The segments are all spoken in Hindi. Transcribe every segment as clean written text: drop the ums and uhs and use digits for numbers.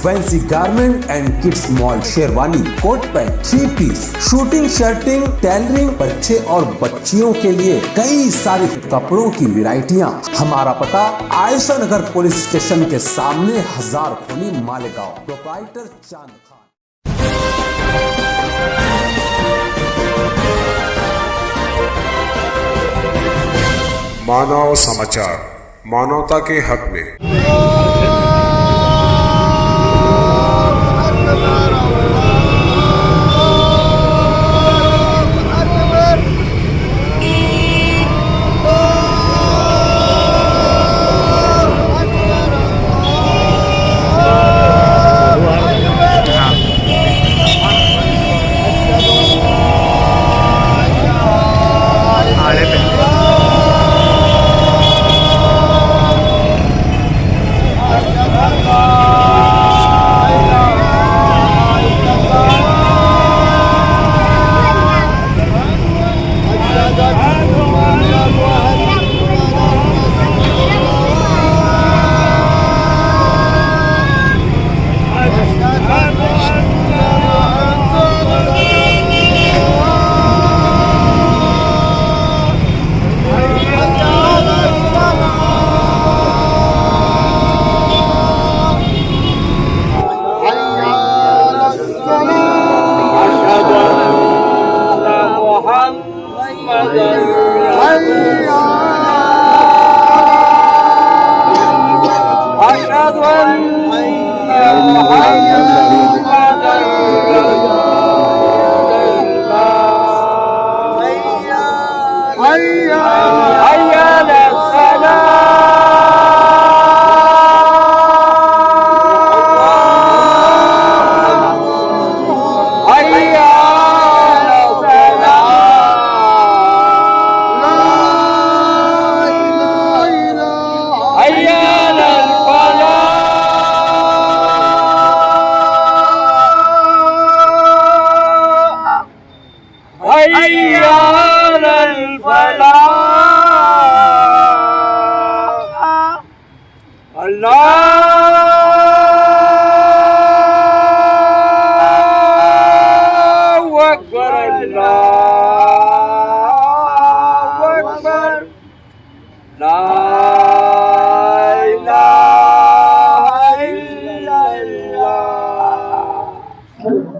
Fancy garment and kids mall, sherwani, coat pant, 3 piece, shooting, shirting, tailoring, बच्चे और बच्चियों के लिए कई सारे कपड़ों की वैरायटियां। हमारा पता आयशा नगर पुलिस स्टेशन के सामने, हजार खोली, मालेगांव। प्रोप्राइटर चांद खान। मानव समाचार, मानवता के हक में।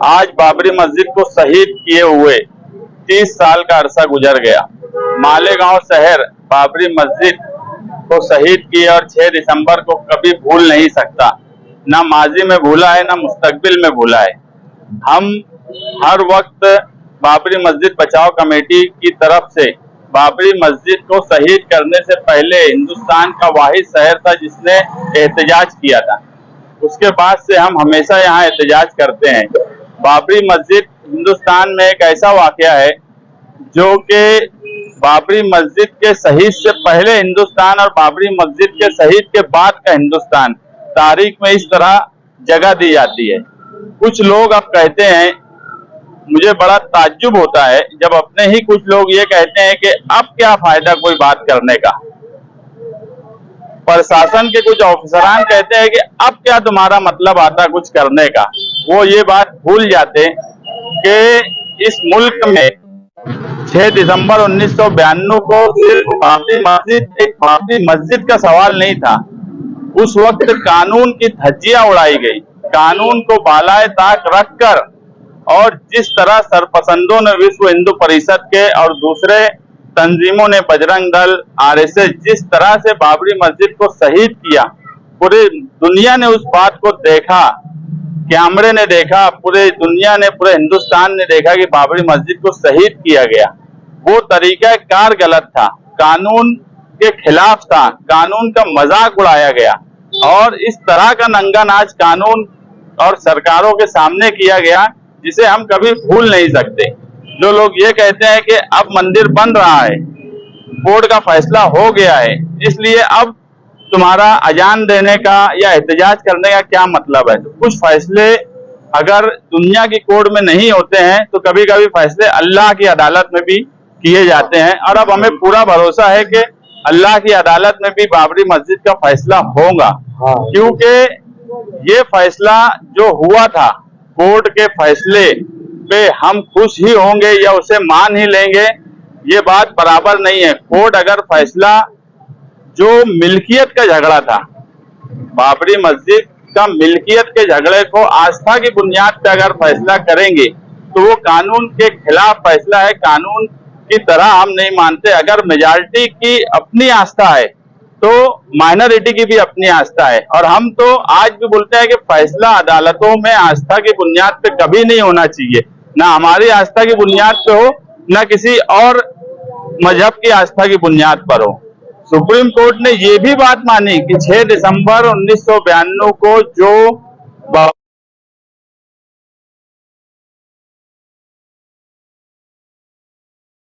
आज बाबरी मस्जिद को शहीद किए हुए 30 साल का अरसा गुजर गया। मालेगांव शहर बाबरी मस्जिद को शहीद किए और 6 दिसंबर को कभी भूल नहीं सकता। ना माजी में भूला है, ना मुस्तकबिल में भूला है। हम हर वक्त बाबरी मस्जिद बचाओ कमेटी की तरफ से बाबरी मस्जिद को शहीद करने से पहले हिंदुस्तान का वाहिद शहर था जिसने एहतजाज किया था। उसके बाद से हम हमेशा यहाँ एहतजाज करते हैं। बाबरी मस्जिद हिंदुस्तान में एक ऐसा वाकया है जो कि बाबरी मस्जिद के शहीद से पहले हिंदुस्तान और बाबरी मस्जिद के शहीद के बाद का हिंदुस्तान तारीख में इस तरह जगह दी जाती है। कुछ लोग अब कहते हैं, मुझे बड़ा ताज्जुब होता है जब अपने ही कुछ लोग ये कहते हैं कि अब क्या फायदा कोई बात करने का। प्रशासन के कुछ ऑफिसरान कहते हैं कि अब क्या तुम्हारा मतलब आता कुछ करने का। वो ये बात भूल जाते कि इस मुल्क में 6 दिसंबर 1992 को सिर्फ बाबरी मस्जिद का सवाल नहीं था। उस वक्त कानून की धज्जियां उड़ाई गई। कानून को बालाए ताक रखकर और जिस तरह सरपसंदों ने विश्व हिंदू परिषद के और दूसरे तंजीमों ने, बजरंग दल, आरएसएस, जिस तरह से बाबरी मस्जिद को शहीद किया, पूरी दुनिया ने उस बात को देखा, कैमरे ने देखा, पूरे दुनिया ने, पूरे हिंदुस्तान ने देखा कि बाबरी मस्जिद को शहीद किया गया। वो तरीका कार गलत था, कानून के खिलाफ था, कानून का मजाक उड़ाया गया और इस तरह का नंगा नाच कानून और सरकारों के सामने किया गया जिसे हम कभी भूल नहीं सकते। जो लोग ये कहते हैं कि अब मंदिर बन रहा है, कोर्ट का फैसला हो गया है, इसलिए अब तुम्हारा अजान देने का या एहतजाज करने का क्या मतलब है। कुछ फैसले अगर दुनिया की कोर्ट में नहीं होते हैं तो कभी कभी फैसले अल्लाह की अदालत में भी किए जाते हैं, और अब हमें पूरा भरोसा है कि अल्लाह की अदालत में भी बाबरी मस्जिद का फैसला होगा। क्योंकि ये फैसला जो हुआ था, कोर्ट के फैसले पे हम खुश ही होंगे या उसे मान ही लेंगे, ये बात बराबर नहीं है। कोर्ट अगर फैसला, जो मिल्कियत का झगड़ा था, बाबरी मस्जिद का मिल्कियत के झगड़े को आस्था की बुनियाद पर अगर फैसला करेंगे तो वो कानून के खिलाफ फैसला है, कानून की तरह हम नहीं मानते। अगर मेजॉरिटी की अपनी आस्था है तो माइनॉरिटी की भी अपनी आस्था है, और हम तो आज भी बोलते हैं कि फैसला अदालतों में आस्था की बुनियाद पे कभी नहीं होना चाहिए, ना हमारी आस्था की बुनियाद पे हो, ना किसी और मजहब की आस्था की बुनियाद पर हो। सुप्रीम कोर्ट ने ये भी बात मानी कि 6 दिसंबर 1992 को जो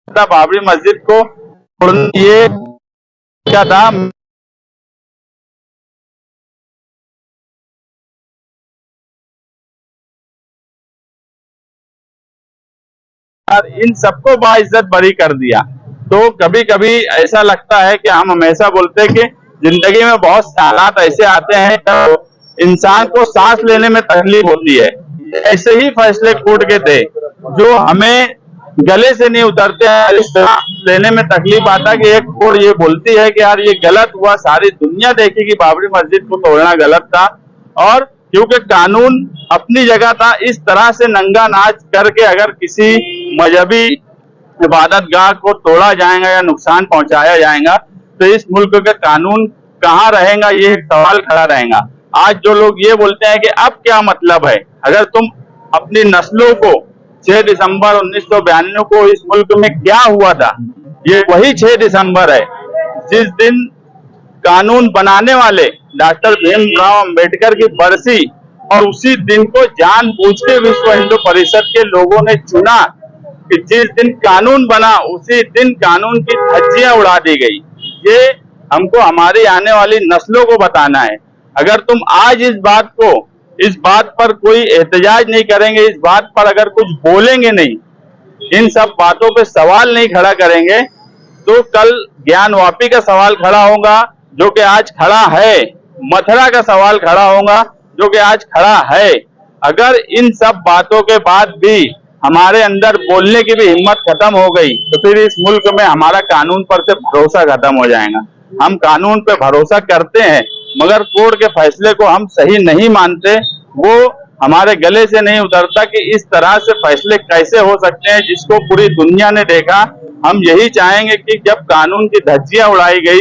बाबरी मस्जिद को ये क्या था, इन सबको बाइज्जत बरी कर दिया। तो कभी कभी ऐसा लगता है कि हम हमेशा बोलते हैं कि जिंदगी में बहुत हालात ऐसे आते हैं तो इंसान को सांस लेने में तकलीफ होती है। ऐसे ही फैसले कोर्ट के थे जो हमें गले से नहीं उतरते हैं, सांस लेने में तकलीफ आता है कि एक कोर्ट ये बोलती है कि यार ये गलत हुआ, सारी दुनिया देखेगी बाबरी मस्जिद को तोड़ना गलत था, और क्योंकि कानून अपनी जगह था, इस तरह से नंगा नाच करके अगर किसी मजहबी इबादत गाह को तोड़ा जाएगा या नुकसान पहुंचाया जाएगा तो इस मुल्क का कानून कहाँ रहेगा, ये एक सवाल खड़ा रहेगा। आज जो लोग ये बोलते हैं कि अब क्या मतलब है, अगर तुम अपनी नस्लों को 6 दिसंबर 1992 को इस मुल्क में क्या हुआ था, ये वही 6 दिसंबर है जिस दिन कानून बनाने वाले डॉक्टर भीमराव अंबेडकर की बरसी, और उसी दिन को जानबूझ के विश्व हिंदू परिषद के लोगों ने चुना कि जिस दिन कानून बना उसी दिन कानून की धज्जियां उड़ा दी गई। ये हमको हमारी आने वाली नस्लों को बताना है। अगर तुम आज इस बात पर कोई एहतजाज नहीं करेंगे, इस बात पर अगर कुछ बोलेंगे नहीं, इन सब बातों पे सवाल नहीं खड़ा करेंगे, तो कल ज्ञानवापी का सवाल खड़ा होगा जो कि आज खड़ा है, मथुरा का सवाल खड़ा होगा जो कि आज खड़ा है। अगर इन सब बातों के बाद भी हमारे अंदर बोलने की भी हिम्मत खत्म हो गई तो फिर इस मुल्क में हमारा कानून पर से भरोसा खत्म हो जाएगा। हम कानून पे भरोसा करते हैं मगर कोर्ट के फैसले को हम सही नहीं मानते, वो हमारे गले से नहीं उतरता कि इस तरह से फैसले कैसे हो सकते हैं जिसको पूरी दुनिया ने देखा। हम यही चाहेंगे कि जब कानून की धज्जियां उड़ाई गई,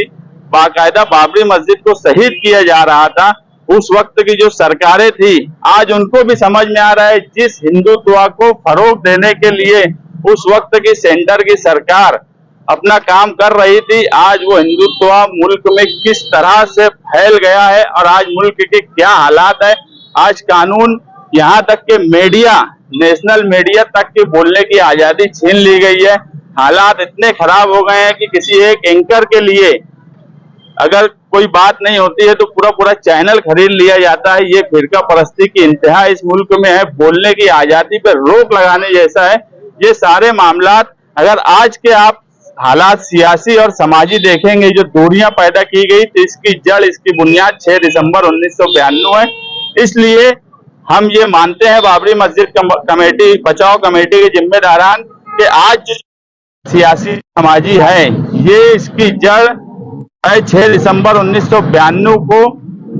बाकायदा बाबरी मस्जिद को शहीद किया जा रहा था, उस वक्त की जो सरकारें थी आज उनको भी समझ में आ रहा है जिस हिंदुत्व को फरोग देने के लिए उस वक्त की सेंटर की सरकार अपना काम कर रही थी, आज वो हिंदुत्व मुल्क में किस तरह से फैल गया है और आज मुल्क के क्या हालात है। आज कानून, यहाँ तक के मीडिया, नेशनल मीडिया तक के बोलने की आजादी छीन ली गई है। हालात इतने खराब हो गए हैं कि किसी एक एंकर के लिए अगर कोई बात नहीं होती है तो पूरा चैनल खरीद लिया जाता है। ये फिरका परस्ती की इंतहा इस मुल्क में है, बोलने की आजादी पर रोक लगाने जैसा है। ये सारे मामलात अगर आज के आप हालात सियासी और समाजी देखेंगे, जो दूरियां पैदा की गई, तो इसकी जड़, इसकी बुनियाद 6 दिसंबर 1992 है। इसलिए हम ये मानते हैं बाबरी मस्जिद कमेटी, बचाओ कमेटी के जिम्मेदारान, कि आज जो सियासी समाजी है ये इसकी जड़ 6 दिसंबर 1992 को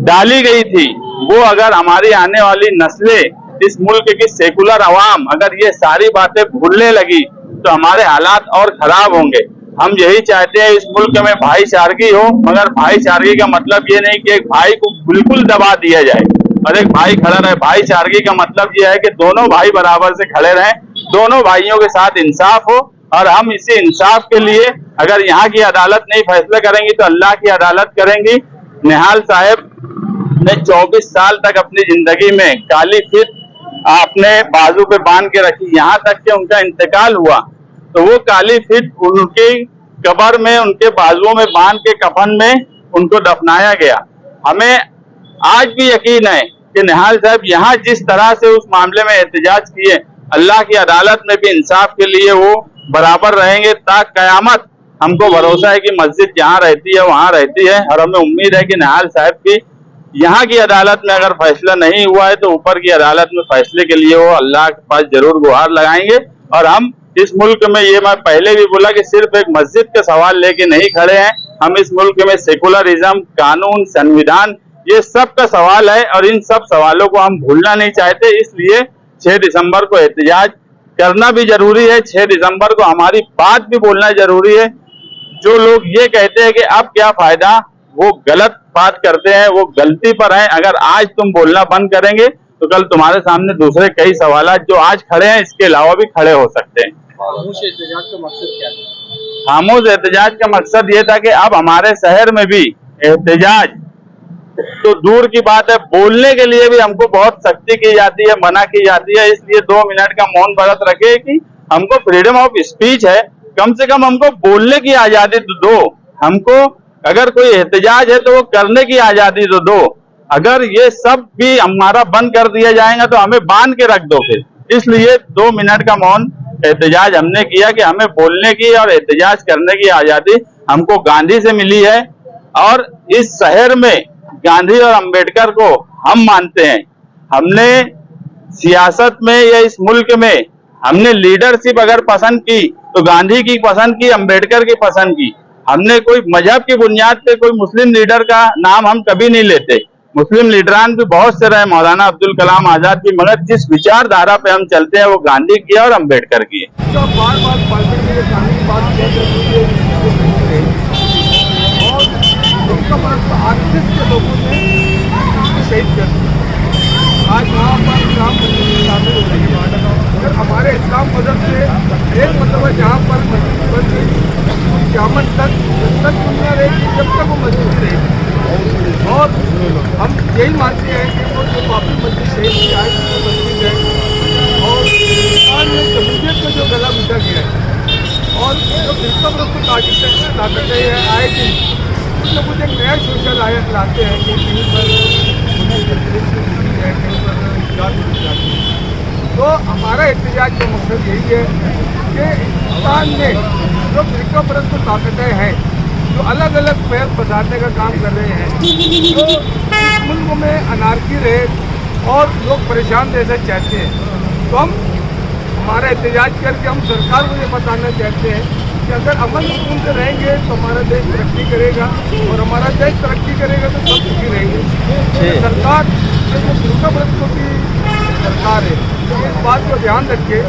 डाली गई थी। वो अगर हमारी आने वाली नस्लें, इस मुल्क की सेकुलर अवाम अगर ये सारी बातें भूलने लगी तो हमारे हालात और खराब होंगे। हम यही चाहते हैं इस मुल्क में भाईचारगी हो, मगर भाईचारगी का मतलब ये नहीं कि एक भाई को बिल्कुल दबा दिया जाए और एक भाई खड़ा रहे। भाईचारगी का मतलब ये है कि दोनों भाई बराबर से खड़े रहें, दोनों भाइयों के साथ इंसाफ हो, और हम इसी इंसाफ के लिए अगर यहाँ की अदालत नहीं फैसला करेंगी तो अल्लाह की अदालत करेंगी। निहाल साहब ने 24 साल तक अपनी जिंदगी में काली फित अपने बाजू पे बांध के रखी, यहाँ तक कि उनका इंतकाल हुआ तो वो काली फित उनकी कब्र में, उनके बाजुओं में बांध के कफन में उनको दफनाया गया। हमें आज भी यकीन है कि निहाल साहब यहाँ जिस तरह से उस मामले में एहतजाज किए, अल्लाह की अदालत में भी इंसाफ के लिए वो बराबर रहेंगे ता कयामत। हमको भरोसा है कि मस्जिद जहाँ रहती है वहां रहती है, और हमें उम्मीद है कि निहाल साहब की यहाँ की अदालत में अगर फैसला नहीं हुआ है तो ऊपर की अदालत में फैसले के लिए वो अल्लाह के पास जरूर गुहार लगाएंगे। और हम इस मुल्क में, ये मैं पहले भी बोला कि सिर्फ एक मस्जिद का सवाल लेके नहीं खड़े हैं, हम इस मुल्क में सेकुलरिज्म, कानून, संविधान, ये सब का सवाल है और इन सब सवालों को हम भूलना नहीं चाहते। इसलिए 6 दिसंबर को एहतजाज करना भी जरूरी है। 6 दिसंबर को हमारी बात भी बोलना जरूरी है। जो लोग ये कहते हैं कि अब क्या फायदा, वो गलत बात करते हैं, वो गलती पर हैं। अगर आज तुम बोलना बंद करेंगे तो कल तुम्हारे सामने दूसरे कई सवाल जो आज खड़े हैं इसके अलावा भी खड़े हो सकते हैं। खामोश एहतजाज का मकसद क्या है? खामोश एहतजाज का मकसद ये था कि अब हमारे शहर में भी एहतजाज तो दूर की बात है, बोलने के लिए भी हमको बहुत सख्ती की जाती है, मना की जाती है। इसलिए 2 मिनट का मौन व्रत रखे कि हमको फ्रीडम ऑफ स्पीच है, कम से कम हमको बोलने की आजादी तो दो। हमको अगर कोई एहतजाज है तो वो करने की आजादी तो दो। अगर ये सब भी हमारा बंद कर दिया जाएगा तो हमें बांध के रख दो फिर। इसलिए 2 मिनट का मौन एहतजाज हमने किया कि हमें बोलने की और एहतजाज करने की आजादी हमको गांधी से मिली है। और इस शहर में गांधी और अंबेडकर को हम मानते हैं। हमने सियासत में या इस मुल्क में हमने लीडरशिप अगर पसंद की तो गांधी की पसंद की, अंबेडकर की पसंद की। हमने कोई मजहब की बुनियाद पे कोई मुस्लिम लीडर का नाम हम कभी नहीं लेते। मुस्लिम लीडरान भी बहुत से रहे, मौलाना अब्दुल कलाम आजाद भी, मगर जिस विचारधारा पे हम चलते हैं वो गांधी की और अंबेडकर की है। जो बार बार पार्टी के गांधी की बात कर रहे और उनका आर्थिक के लोगों ने शहीद कर दिया। आज वहाँ पर इस्लाम मस्जिद में शामिल हो रही है। अगर हमारे इस्लाम मजहब से एक मतलब है जहाँ पर मस्जिद बन गई क़यामत तक दुनिया रहेगी जब तक वो मस्जिद रहेगी। और हम यही मानते हैं कि वो जो बाबरी मस्जिद शहीद की आज की मस्जिद है और हिंदुस्तान में जमहूरियत का जो गला मिटा गया है और जो फिरका ताकतें हैं आए दिन कुछ न कुछ एक नया सोशल आयत लाते हैं कि कहीं पर है, कहीं पर जाति जाती है। तो हमारा एहतजाज का मकसद यही है कि हिंदुस्तान में जो फिरका परस्त ताकतें हैं जो अलग अलग पैर बसाने का काम कर रहे हैं, जो इस मुल्क में अनारकी रहे और लोग परेशान जैसे चाहते हैं, तो हम हमारा एहतजाज करके हम सरकार को ये बताना चाहते हैं कि अगर अमन सुकून से रहेंगे तो हमारा देश तरक्की करेगा और हमारा देश तरक्की करेगा तो सब सुखी रहेंगे। सरकार जो फिरका परस्तों की सरकार है तो इस बात को ध्यान रखे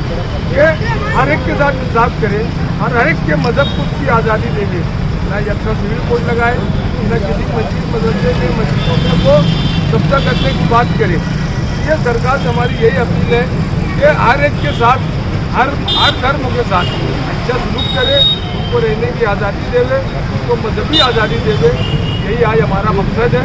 कि हर एक के साथ इंसाफ करें और हर एक के मजहब को उसकी आज़ादी देंगे, ना अपना सिविल कोड लगाए, ना किसी मस्जिद मदरसे में मस्जिदों में वो कब्जा करने की बात करे। ये सरकार से हमारी यही अपील है कि हर एक के साथ हर धर्म के साथ अच्छा सलूक करे, उनको रहने की आज़ादी देवे, उनको मजहबी आज़ादी देवे। यही आज हमारा मकसद है।